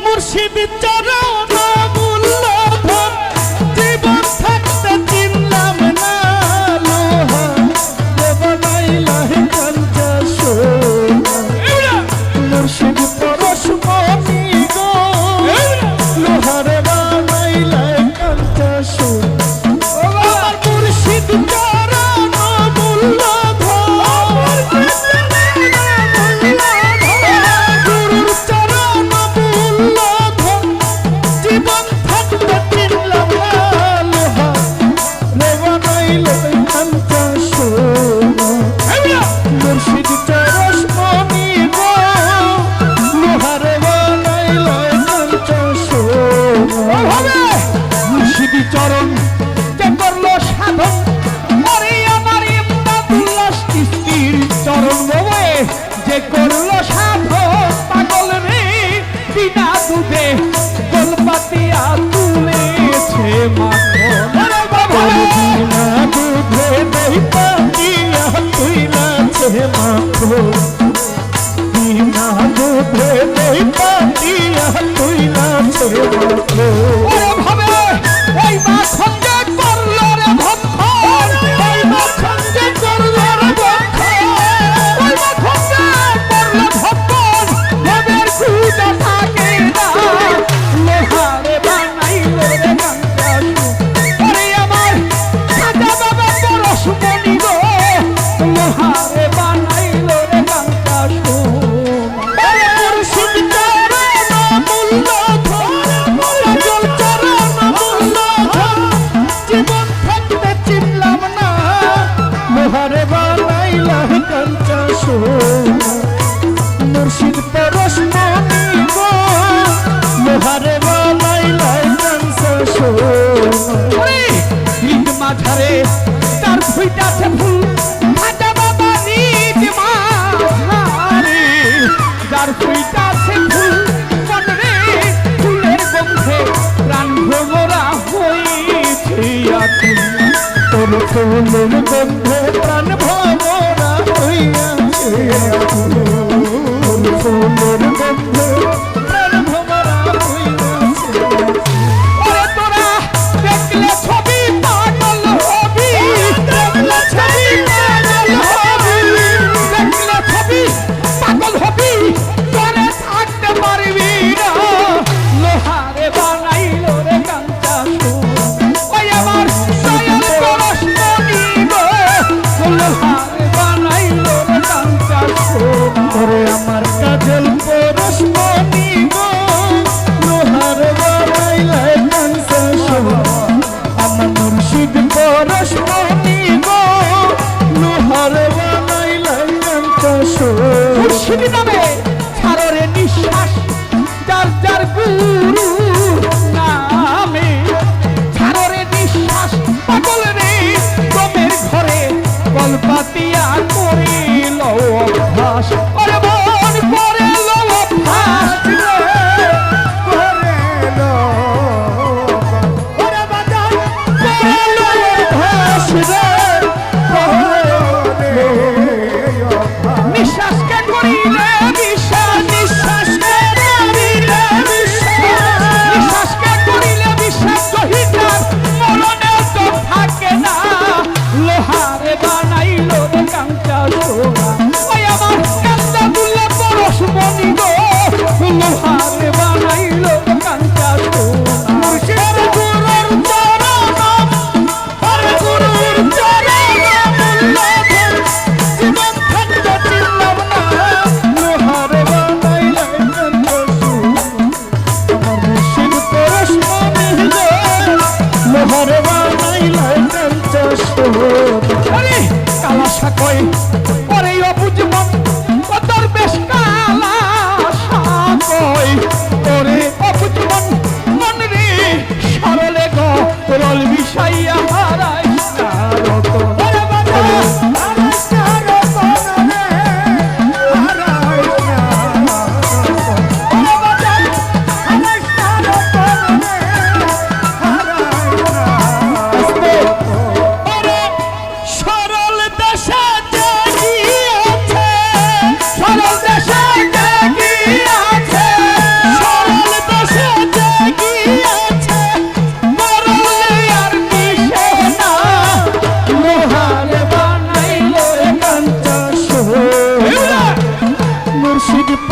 মুর্শিদ চরণ মূল্যধন জীবন থাকতে চিনলাম না লোহা বানাইলা কাঞ্চা সোনা মুর্শিদ পরশমণি গো লোহারে বানাইলা কাঞ্চা সোনা আমার মুর্শিদ চরণ মূল্যধন গুরুর চরণ মূল্যধন জীবন থাকতে চিনলাম না লোহা রে বানাইলা কাঞ্চা সোনা মুর্শিদ চরণমণি গো লোহারে বানাইলা কাঞ্চা সোনা মুর্শিদ চরণ কে করলো সাধন ওরে আমার ইমদাদুল্লাহ চিশতির চরণ বয়ে যে করলো সাধন পাগল রে বিনা দুধে গোলপাতিয়া তুলেছে মাখন ওরে বাবা বিনা দুধে দই পাতিয়া তুলেছে মাখন বিনা দুধে দই পাতিয়া তুলেছে মাখন ওরে ভাবে ওই মাখন যে করলো রে ভক্ষণ ওই মাখন যে করলো রে ভক্ষণ ওই মাখন যে করলো ভক্ষণ ভবের খুদা থাকে না লোহারে বানাইলো রে কাঞ্চা ওরে আমার সাজা বাবা পরশমণি গো লোহারে বানাইলো রে কাঞ্চা ওরে মুর্শিদ চরণ মূল্যধন রাজল চরণ মূল্যধন জীবন থাকতে চিনলাম না লোহারে বানাইলা কাঞ্চা সোনা মুর্শিদ পরশমণি গো লোহারে বানাইলা কাঞ্চা সোনা নিজ মাঝারে তার ফুইটাছে ফুল খাজা বাবা নিজ মাঝারে যার ফুইটাছে ফুল মনরে ফুলের গন্ধে প্রাণ ভ্রমরা হয়েছে আকুল তোর ফুলের গন্ধে প্রাণ ভ্রমরা হইয়াছে আকুল তোর ফুলের গন্ধে প্রাণ ভ্রমরা হইয়াছে ওরে তোরা দেখলে ছবি পাগল হবি দেখলে ছবি পাগল হবি দেখলে ছবি পাগল হবি তোরে থাকতে পারবি না লোহারে বানাইলো রে কাঞ্চা ওই আমার দয়াল পরশমণি গো ভিড়